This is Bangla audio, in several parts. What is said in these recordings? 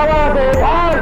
আমাদের ভার।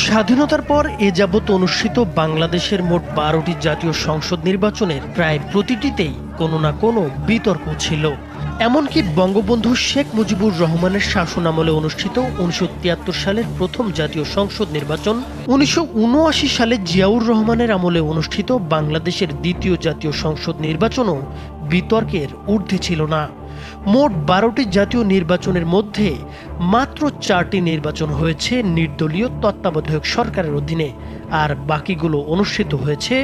স্বাধীনতার পর এ যাবৎ অনুষ্ঠিত বাংলাদেশের মোট 12টি জাতীয় সংসদ নির্বাচনের প্রায় প্রতিটিতেই কোনো না কোনো বিতর্ক ছিল। এমনকি বঙ্গবন্ধু শেখ মুজিবুর রহমানের শাসনামলে অনুষ্ঠিত 1973 সালের প্রথম জাতীয় সংসদ নির্বাচন, 1979 সালে জিয়াউর রহমানের আমলে অনুষ্ঠিত বাংলাদেশের দ্বিতীয় জাতীয় সংসদ নির্বাচনও বিতর্কের ঊর্ধ্বে ছিল না। মোট 12টি জাতীয় নির্বাচনের মধ্যে মাত্র 4টি নির্বাচন হয়েছে নির্দলীয় তত্ত্বাবধায়ক সরকারের অধীনে, আর বাকিগুলো অনুষ্ঠিত হয়েছে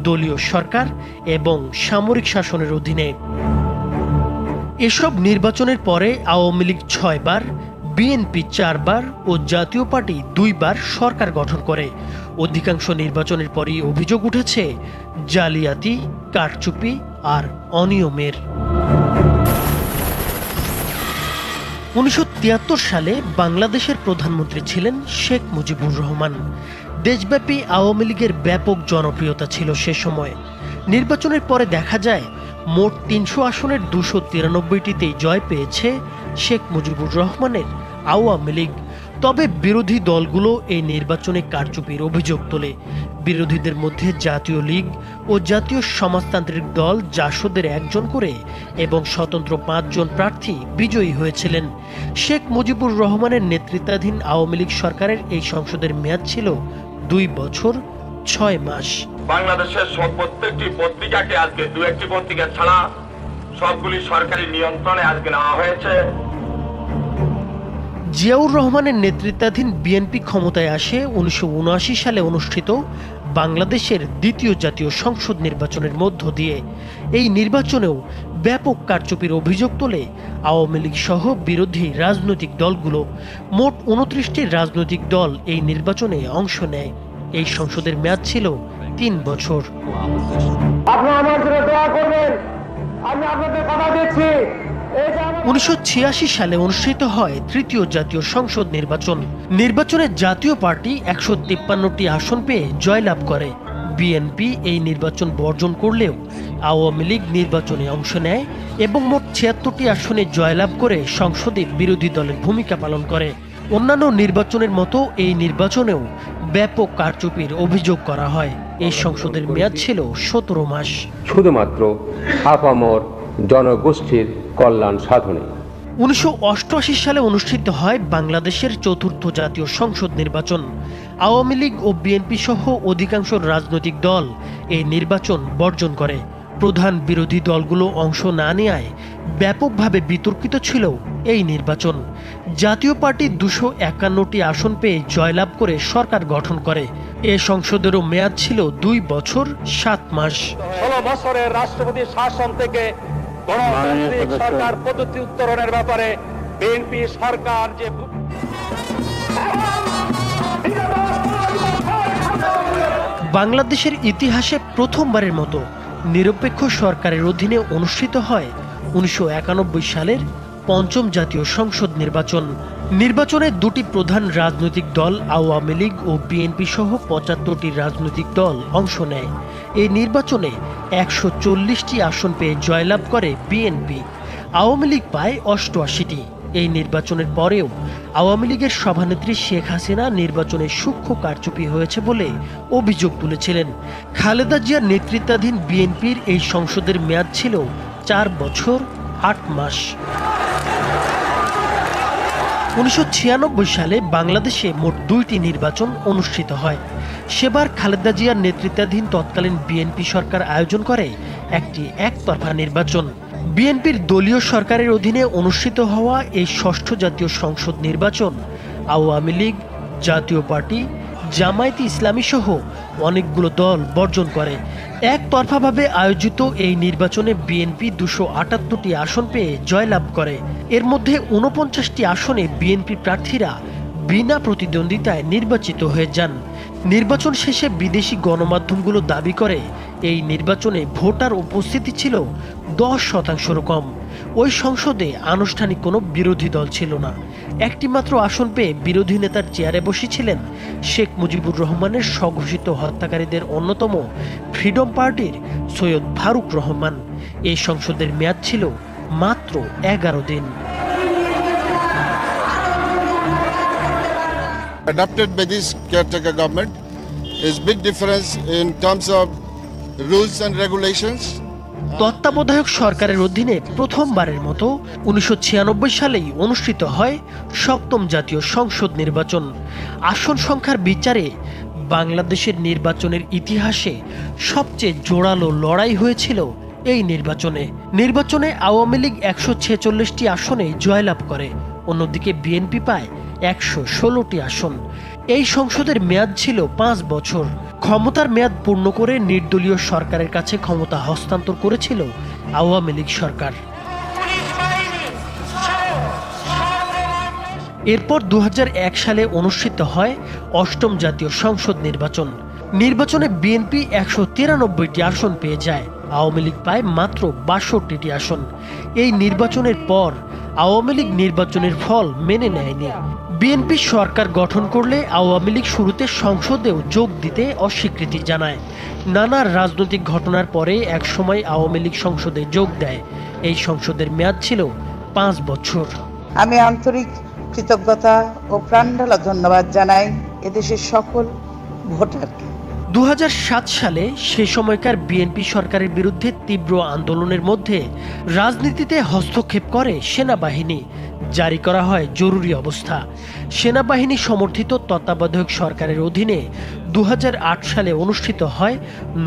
দলীয় সরকার এবং সামরিক শাসনের অধীনে। এসব নির্বাচনের পরে আওয়ামী লীগ 6 বার, বিএনপি 4 বার ও জাতীয় পার্টি 2 বার সরকার গঠন করে। অধিকাংশ নির্বাচনের পরই অভিযোগ উঠেছে জালিয়াতি, কারচুপি আর অনিয়মের। 1973 সালে বাংলাদেশের প্রধানমন্ত্রী ছিলেন শেখ মুজিবুর রহমান। দেশব্যাপী আওয়ামী লীগের ব্যাপক জনপ্রিয়তা ছিল সে সময়। নির্বাচনের পরে দেখা যায় মোট 300 আসনের 293টিতেই জয় পেয়েছে শেখ মুজিবুর রহমানের আওয়ামী লীগ। তবে বিরোধী দলগুলো এই নির্বাচনে কারচুপির অভিযোগ তোলে। বিরোধীদের মধ্যে জাতীয় লীগ ও জাতীয় সমাজতান্ত্রিক দল জাসদের 1 জন করে এবং স্বতন্ত্র 5 জন প্রার্থী বিজয়ী হয়েছিলেন। শেখ মুজিবুর রহমানের নেতৃত্বাধীন আওয়ামী লীগ সরকারের এই সংসদের মেয়াদ ছিল 2 বছর 6 মাস। বাংলাদেশের প্রত্যেকটি পত্রিকাকে আজকে 2-1টি পত্রিকা ছাড়া সবগুলি সরকারি নিয়ন্ত্রণে আজকে নেওয়া হয়েছে। জিয়াউর রহমানের নেতৃত্বাধীন বিএনপি ক্ষমতায় আসে 1979 সালে অনুষ্ঠিত বাংলাদেশের দ্বিতীয় জাতীয় সংসদ নির্বাচনের মধ্য দিয়ে। এই নির্বাচনেও ব্যাপক কারচুপির অভিযোগ তোলে আওয়ামী লীগ সহ বিরোধী রাজনৈতিক দলগুলো। মোট 29টি রাজনৈতিক দল এই নির্বাচনে অংশ নেয়। এই সংসদের মেয়াদ ছিল 3 বছর। আপনারা আমার জন্য দোয়া করবেন, আমি আপনাদের কথা দিচ্ছি। 1986 সালে অনুষ্ঠিত হয় তৃতীয় জাতীয় সংসদ নির্বাচন। নির্বাচনে জাতীয় পার্টি 153টি আসন পেয়ে জয়লাভ করে। বিএনপি এই নির্বাচন বর্জন করলেও আওয়ামী লীগ নির্বাচনে অংশ নেয় এবং মোট 76টি আসনে জয়লাভ করে সংসদে বিরোধী দলের ভূমিকা পালন করে। অন্যান্য নির্বাচনের মতো এই নির্বাচনেও ব্যাপক কারচুপির অভিযোগ করা হয়। এই সংসদের মেয়াদ ছিল 17 মাস। শুধুমাত্র আপামর জনগোষ্ঠীর কল্যাণ সাধনে। 1988 সালে অনুষ্ঠিত হয় বাংলাদেশের চতুর্থ জাতীয় সংসদ নির্বাচন। আওয়ামী লীগ ও বিএনপি সহ অধিকাংশ রাজনৈতিক দল এই নির্বাচন বর্জন করে। প্রধান বিরোধী দলগুলো অংশ না নেয়ায় ব্যাপকভাবে বিতর্কিত ছিল এই নির্বাচন। জাতীয় পার্টি 251টি আসন পেয়ে জয়লাভ করে সরকার গঠন করে। এ সংসদেরও মেয়াদ ছিল 2 বছর 7 মাস। 16 বছরের রাষ্ট্রপতি শাসন থেকে গণতান্ত্রিক সরকার পদ্ধতি উত্তরণের ব্যাপারে বিএনপি সরকার যে বাংলাদেশের ইতিহাসে প্রথমবারের মতো নিরপেক্ষ সরকারের অধীনে অনুষ্ঠিত হয় 1991 সালের 5ম জাতীয় সংসদ নির্বাচন। নির্বাচনে 2টি প্রধান রাজনৈতিক দল আওয়ামী লীগ ও বিএনপি সহ 75টি রাজনৈতিক দল অংশ নেয়। এই নির্বাচনে 140টি আসন পেয়ে জয়লাভ করে বিএনপি। আওয়ামী লীগ পায় 88টি। এই নির্বাচনের পরেও আওয়ামী লীগের সভানেত্রী শেখ হাসিনা নির্বাচনে সূক্ষ্ম কারচুপি হয়েছে বলে অভিযোগ তুলেছিলেন। খালেদা জিয়ার নেতৃত্বাধীন বিএনপির এই সংসদের মেয়াদ ছিল 4 বছর 8 মাস। 1996 সালে বাংলাদেশে মোট 2টি নির্বাচন অনুষ্ঠিত হয়। সেবার খালেদা জিয়ার নেতৃত্বাধীন তৎকালীন বিএনপি সরকার আয়োজন করে একটি একতরফা নির্বাচন। বিএনপির দলীয় সরকারের অধীনে অনুষ্ঠিত হওয়া এই 6ষ্ঠ জাতীয় সংসদ নির্বাচন আওয়ামী লীগ, জাতীয় পার্টি, জামায়াতে ইসলামী সহ অনেকগুলো দল বর্জন করে। একতরফাভাবে আয়োজিত এই নির্বাচনে বিএনপি 278টি আসন পেয়ে জয়লাভ করে। এর মধ্যে 49টি আসনে বিএনপি প্রার্থীরা বিনা প্রতিদ্বন্দ্বিতায় নির্বাচিত হয়ে যান। নির্বাচন শেষে বিদেশি গণমাধ্যমগুলো দাবি করে এই নির্বাচনে ভোটার উপস্থিতি ছিল 10% কম। ওই সংসদে আনুষ্ঠানিক কোনো বিরোধী দল ছিল না। একটিমাত্র আসন পেয়ে বিরোধী নেতার চেয়ারে বসেছিলেন শেখ মুজিবুর রহমানের স্বঘোষিত হত্যাকারীদের অন্যতম ফ্রিডম পার্টির সৈয়দ ফারুক রহমান। এই সংসদের মেয়াদ ছিল মাত্র 11 দিন। Adopted by this caretaker government is big difference in terms of rules and regulations. তত্ত্বাবধায়ক সরকারের অধীনে প্রথমবারের মতো 1996 সালেই অনুষ্ঠিত হয় 7ম জাতীয় সংসদ নির্বাচন। আসন সংখ্যার বিচারে বাংলাদেশের নির্বাচনের ইতিহাসে সবচেয়ে জোরালো লড়াই হয়েছিল এই নির্বাচনে আওয়ামী লীগ 146টি আসনে জয়লাভ করে, অন্যদিকে বিএনপি পায় 116টি আসন। এই সংসদের মেয়াদ ছিল 5 বছর। ক্ষমতার মেয়াদ পূর্ণ করে নির্দলীয় সরকারের কাছে ক্ষমতা হস্তান্তর করেছিল আওয়ামী লীগ সরকার। এরপর 2001 সালে অনুষ্ঠিত হয় 8ম জাতীয় সংসদ নির্বাচনে বিএনপি 193টি আসন পেয়ে যায়, আওয়ামী লীগ পায় মাত্র 62টি আসন। এই নির্বাচনের পর আওয়ামী লীগ নির্বাচনের ফল মেনে নেয়নি। বিএনপি সরকার গঠন করলে আওয়ামী লীগ শুরুতে সংসদেও যোগ দিতে অস্বীকৃতি জানায়। নানা রাজনৈতিক ঘটনার পরে একসময় আওয়ামী লীগ সংসদে যোগ দেয়। এই সংসদের মেয়াদ ছিল 5 বছর। আমি আন্তরিক কৃতজ্ঞতা ও প্রাণঢালা ধন্যবাদ জানাই এদেশের সকল ভোটারকে। 2007 সালে সে সময়কার বিএনপি সরকারের বিরুদ্ধে তীব্র আন্দোলনের মধ্যে রাজনীতিতে হস্তক্ষেপ করে সেনাবাহিনী। জারি করা হয় জরুরি অবস্থা। সেনাবাহিনী সমর্থিত তত্ত্বাবধায়ক সরকারের অধীনে 2008 সালে অনুষ্ঠিত হয়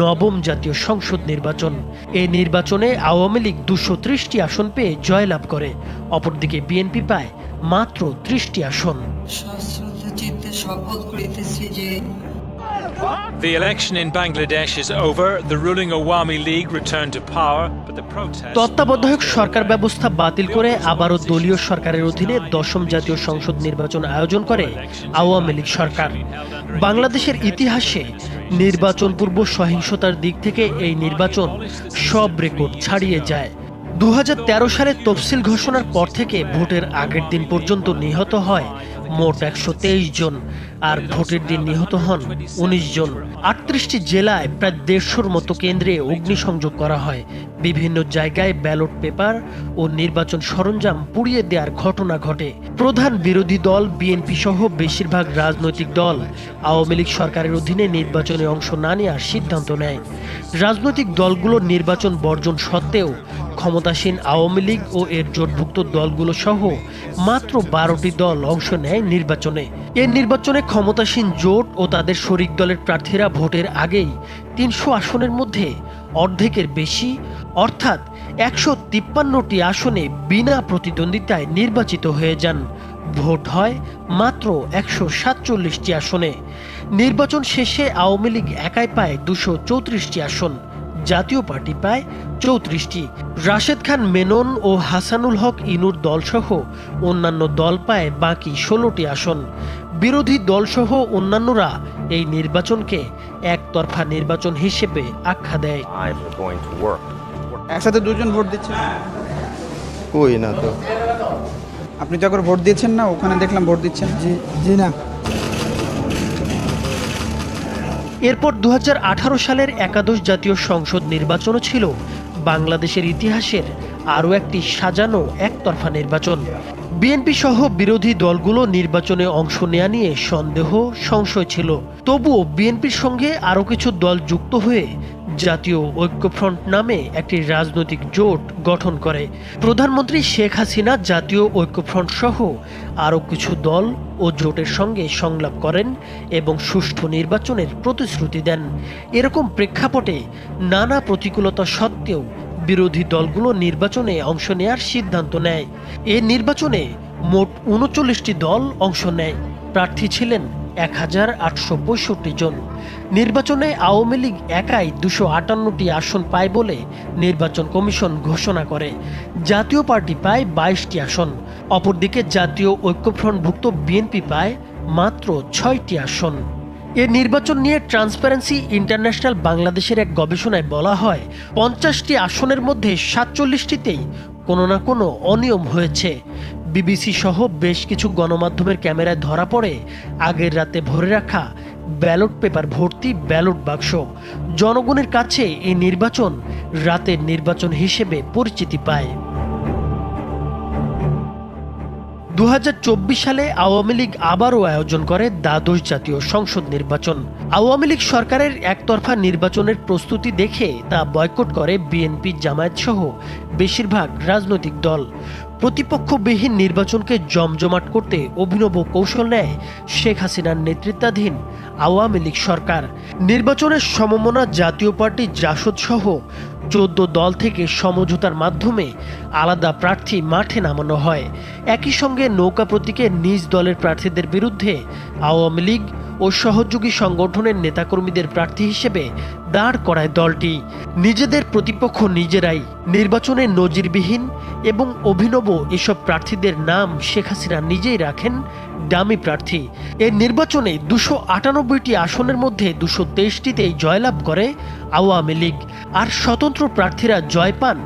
9ম জাতীয় সংসদ নির্বাচন। এই নির্বাচনে আওয়ামী লীগ 230টি আসন পেয়ে জয়লাভ করে, অপরদিকে বিএনপি পায় মাত্র 30টি আসন। সশ্রদ্ধচিত্তে শপথ করিতেছি যে The election in Bangladesh is over. The ruling Awami League returned to power, but the protests... তত্ত্বাবধায়ক সরকার ব্যবস্থা বাতিল করে আবারও দলীয় সরকারের অধীনে 10ম জাতীয় সংসদ নির্বাচন আয়োজন করে আওয়ামী লীগ সরকার। বাংলাদেশের ইতিহাসে নির্বাচন পূর্ব সহিংসতার দিক থেকে এই নির্বাচন সব রেকর্ড ছাড়িয়ে যায়। 2013 সালে তফসিল ঘোষণার পর থেকে ভোটের আগের দিন পর্যন্ত নিহত হয় মোট 123 জন, আর ভোটের দিন নিহত হন 19 জন। 38টি জেলায় প্রায় 150-র মতো কেন্দ্রে অগ্নিসংযোগ করা হয়। বিভিন্ন জায়গায় ব্যালট পেপার ও নির্বাচন সরঞ্জাম পুড়িয়ে দেওয়ার ঘটনা ঘটে। প্রধান বিরোধী দল বিএনপি সহ বেশিরভাগ রাজনৈতিক দল আওয়ামী লীগ সরকারের অধীনে নির্বাচনে অংশ না নেওয়ার সিদ্ধান্ত নেয়। রাজনৈতিক দলগুলো নির্বাচন বর্জন সত্ত্বেও ক্ষমতাসীন আওয়ামী লীগ ও এর জোটভুক্ত দলগুলো সহ মাত্র 12টি দল অংশ নেয় নির্বাচনে। এর নির্বাচনে ক্ষমতাসীন জোট ও তাদের শরিক দলের প্রার্থীরা ভোটের আগেই 300 আসনের মধ্যে অর্ধেকের বেশি অর্থাৎ 153টি আসনে বিনা প্রতিদ্বন্দ্বিতায় নির্বাচিত হয়ে যান। ভোট হয় মাত্র 147টি আসনে। নির্বাচন শেষে আওয়ামী লীগ একাই পায় 234টি আসন, জাতীয় পার্টি পায় 34টি। রাশেদ খান মেনন ও হাসানুল হক ইনুর দলসহ অন্যান্য দল পায় বাকি 16টি আসন। বিরোধী দলসহ অন্যান্যরা এই নির্বাচনকে একতরফা নির্বাচন হিসেবে আখ্যা দেয়। একসাথে দুজন ভোট দিচ্ছেন? কই না তো। আপনি তো একবার ভোট দিয়েছেন না? ওখানে দেখলাম ভোট দিচ্ছেন। জি না। এরপর 2018 সালের একাদশ জাতীয় সংসদ নির্বাচনও ছিল বাংলাদেশের ইতিহাসের আরও একটি সাজানো একতরফা নির্বাচন। বিএনপি সহ বিরোধী দলগুলো নির্বাচনে অংশ নেওয়া নিয়ে সন্দেহ সংশয় ছিল। তবুও বিএনপির সঙ্গে আরও কিছু দল যুক্ত হয়ে জাতীয় ঐক্যফ্রন্ট নামে একটি রাজনৈতিক জোট গঠন করে। প্রধানমন্ত্রী শেখ হাসিনা জাতীয় ঐক্যফ্রন্ট সহ আরও কিছু দল ও জোটের সঙ্গে সংলাপ করেন এবং সুষ্ঠু নির্বাচনের প্রতিশ্রুতি দেন। এরকম প্রেক্ষাপটে নানা প্রতিকূলতা সত্ত্বেও বিরোধী দলগুলো নির্বাচনে অংশ নেয়ার সিদ্ধান্ত নেয়। এ নির্বাচনে মোট 39টি দল অংশ নেয়। প্রার্থী ছিলেন 1865 জন। নির্বাচনে আওয়ামী লীগ একাই 258টি আসন পায় বলে নির্বাচন কমিশন ঘোষণা করে। জাতীয় পার্টি পায় 22টি আসন, অপরদিকে জাতীয় ঐক্যফ্রন্টভুক্ত বিএনপি পায় মাত্র 6টি আসন। এ নির্বাচন নিয়ে ট্রান্সপারেন্সি ইন্টারন্যাশনাল বাংলাদেশের এক গবেষণায় বলা হয় 50টি আসনের মধ্যে 47টিতেই কোনো না কোনো অনিয়ম হয়েছে। বিবিসি সহ বেশ কিছু গণমাধ্যমের ক্যামেরায় ধরা পড়ে আগের রাতে ভরে রাখা ব্যালট পেপার ভর্তি ব্যালট বাক্স। জনগণের কাছে এই নির্বাচন রাতের নির্বাচন হিসেবে পরিচিতি পায়। 2024 সালে আওয়ামী লীগ আবারও আয়োজন করে দ্বাদশ জাতীয় সংসদ নির্বাচন। আওয়ামী লীগ সরকারের একতরফা নির্বাচনের প্রস্তুতি দেখে তা বয়কট করে বিএনপি, জামায়াত সহ বেশিরভাগ রাজনৈতিক দল। প্রতিপক্ষবিহীন নির্বাচনকে জমজমাট করতে অভিনব কৌশল নেয় শেখ হাসিনার নেতৃত্বাধীন আওয়ামী লীগ সরকার। নির্বাচনের সমমনা জাতীয় পার্টি জাসদ সহ 14 দল থেকে সমঝোতার মাধ্যমে আলাদা প্রার্থী মাঠে নামানো হয়। একই সঙ্গে নৌকা প্রতীকে নিজ দলের প্রার্থীদের বিরুদ্ধে আওয়ামী লীগ ও সহযোগী সংগঠনের নেতাকর্মীদের প্রার্থী হিসেবে দাঁড় করায় দলটি। নিজেদের প্রতিপক্ষ নিজেরাই নির্বাচনে নজিরবিহীন এবং অভিনব এসব প্রার্থীদের নাম শেখ হাসিনা নিজেই রাখেন ডামি প্রার্থী। এই নির্বাচনে 298টি আসনের মধ্যে 223টিতেই জয়লাভ করে আওয়ামী লীগ, আর স্বতন্ত্র প্রার্থীরা জয় পান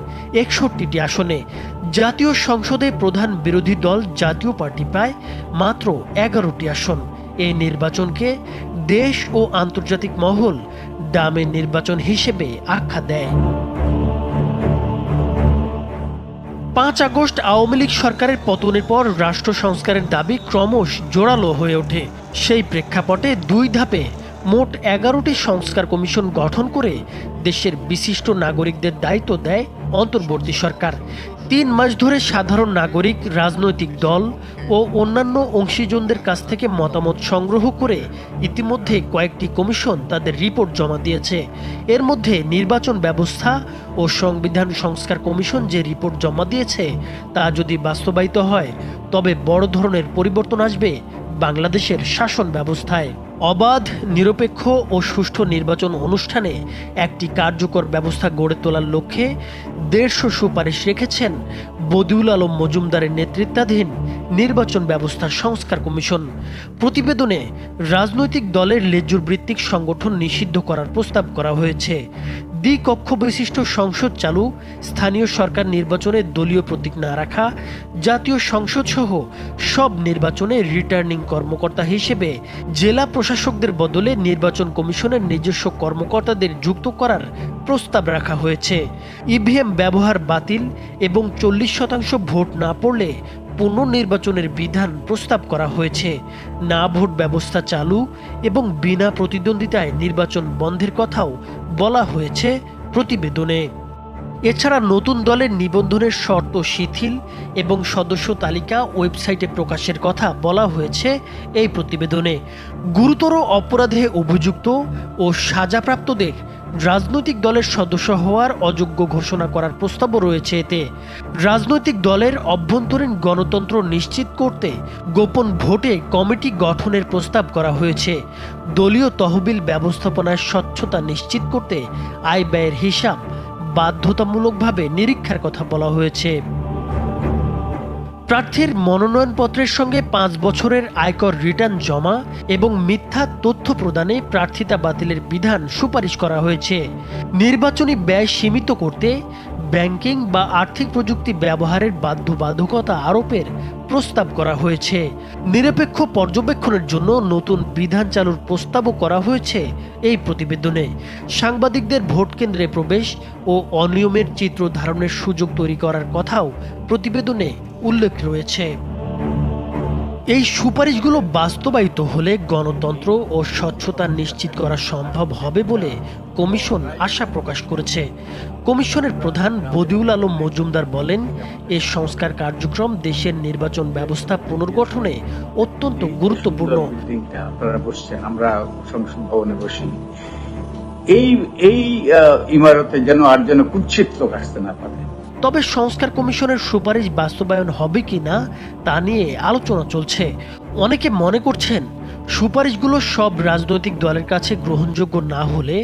61টি আসনে। জাতীয় সংসদে প্রধান বিরোধী দল জাতীয় পার্টি পায় মাত্র 11টি আসন। এই নির্বাচনকে দেশ ও আন্তর্জাতিক মহল ডামের নির্বাচন হিসেবে আখ্যা দেয়। 5 আগস্ট আওয়ামী লীগ সরকারের পতনের পর রাষ্ট্র সংস্কারের দাবি ক্রমশ জোরালো হয়ে ওঠে। সেই প্রেক্ষাপটে 2 ধাপে মোট 11টি সংস্কার কমিশন গঠন করে দেশের বিশিষ্ট নাগরিকদের দায়িত্ব দেয় অন্তর্বর্তী সরকার। 3 মাস ধরে সাধারণ নাগরিক, রাজনৈতিক দল ও অন্যান্য অংশীজনদের কাছ থেকে মতামত সংগ্রহ করে ইতিমধ্যে কয়েকটি কমিশন তাদের রিপোর্ট জমা দিয়েছে। এর মধ্যে নির্বাচন ব্যবস্থা ও সংবিধান সংস্কার কমিশন যে রিপোর্ট জমা দিয়েছে তা যদি বাস্তবায়িত হয় তবে বড় ধরনের পরিবর্তন আসবে বাংলাদেশের শাসন ব্যবস্থায়। অবাধ, নিরপেক্ষ ও সুষ্ঠু নির্বাচন অনুষ্ঠানে একটি কার্যকর ব্যবস্থা গড়ে তোলার লক্ষ্যে 150 সুপারিশ রেখেছেন বদিউল আলম মজুমদারের নেতৃত্বাধীন নির্বাচন ব্যবস্থা সংস্কার কমিশন। প্রতিবেদনে রাজনৈতিক দলের লেজুর ভিত্তিক সংগঠন নিষিদ্ধ করার প্রস্তাব করা হয়েছে। দ্বিকক্ষ বিশিষ্ট সংসদ চালু, স্থানীয় সরকার নির্বাচনে দলীয় প্রতীক না রাখা, জাতীয় সংসদ সহ সব নির্বাচনে রিটার্নিং কর্মকর্তা হিসেবে জেলা প্রশাসকদের বদলে নির্বাচন কমিশনের নিজস্ব কর্মকর্তাদের যুক্ত করার প্রস্তাব রাখা হয়েছে। ইভিএম ব্যবহার বাতিল এবং 40% ভোট না পড়লে পুনর্নির্বাচনের বিধান প্রস্তাব করা হয়েছে। না ভোট ব্যবস্থা চালু এবং বিনা প্রতিদ্বন্দ্বিতায় নির্বাচন বন্ধের কথাও বলা হয়েছে প্রতিবেদনে। এছাড়া নতুন দলের নিবন্ধনের শর্ত শিথিল এবং সদস্য তালিকা ওয়েবসাইটে প্রকাশের কথা বলা হয়েছে এই প্রতিবেদনে। গুরুতর অপরাধে অভিযুক্ত ও সাজাপ্রাপ্তদের রাজনৈতিক দলের সদস্য হওয়ার অযোগ্য ঘোষণা করার প্রস্তাবও রয়েছে এতে। রাজনৈতিক দলের অভ্যন্তরীণ গণতন্ত্র নিশ্চিত করতে গোপন ভোটে কমিটি গঠনের প্রস্তাব করা হয়েছে। দলীয় তহবিল ব্যবস্থাপনায় স্বচ্ছতা নিশ্চিত করতে আয় ব্যয়ের হিসাব বাধ্যতামূলকভাবে নিরীক্ষার কথা বলা হয়েছে। প্রার্থীর মনোনয়নপত্রের সঙ্গে 5 বছরের আয়কর রিটার্ন জমা এবং মিথ্যা তথ্য প্রদানে প্রার্থিতা বাতিলের বিধান সুপারিশ করা হয়েছে। নির্বাচনী ব্যয় সীমিত করতে ব্যাংকিং বা আর্থিক প্রযুক্তি ব্যবহারের বাধ্যবাধকতা আরোপের প্রস্তাব করা হয়েছে। নিরপেক্ষ পর্যবেক্ষণের জন্য নতুন বিধান চালুর প্রস্তাবও করা হয়েছে এই প্রতিবেদনে। সাংবাদিকদের ভোট কেন্দ্রে প্রবেশ ও অনিয়মের চিত্র ধারণের সুযোগ তৈরি করার কথাও প্রতিবেদনে উল্লেখ রয়েছে। এই সুপারিশগুলো বাস্তবায়িত হলে গণতন্ত্র ও স্বচ্ছতা নিশ্চিত করা সম্ভব হবে বলে কমিশন আশা প্রকাশ করেছে। কমিশনের প্রধান বদিউল আলম মজুমদার বলেন, এই সংস্কার কার্যক্রম দেশের নির্বাচন ব্যবস্থা পুনর্গঠনে অত্যন্ত গুরুত্বপূর্ণ। আপনারা বসছেন, আমরা সংসদ ভবনে বসি, এই ইমারতে যেন আর যেন কুৎসিত লোক আসতে না পারে। তবে সংস্কার কমিশনের সুপারিশ বাস্তবায়ন হবে কিনা তা নিয়ে আলোচনা চলছে। অনেকে মনে করছেন সুপারিশগুলো সব রাজনৈতিক দলের কাছে গ্রহণযোগ্য না হলে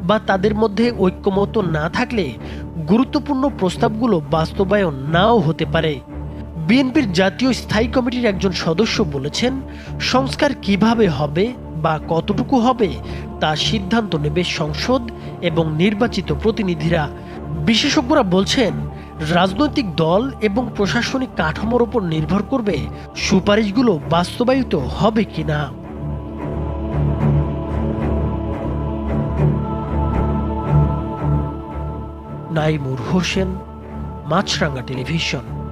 বা তাদের মধ্যে ঐক্যমত না থাকলে গুরুত্বপূর্ণ প্রস্তাবগুলো বাস্তবায়ন নাও হতে পারে। বিএনপির জাতীয় স্থায়ী কমিটির একজন সদস্য বলেছেন, সংস্কার কিভাবে হবে বা কতটুকু হবে তা সিদ্ধান্ত নেবে সংসদ এবং নির্বাচিত প্রতিনিধিরা। বিশেষজ্ঞরা বলছেন, রাজনৈতিক দল এবং প্রশাসনিক কাঠামোর উপর নির্ভর করবে সুপারিশগুলো বাস্তবায়িত হবে কিনা। নাইমুর হোসেন, মাছরাঙ্গা টেলিভিশন।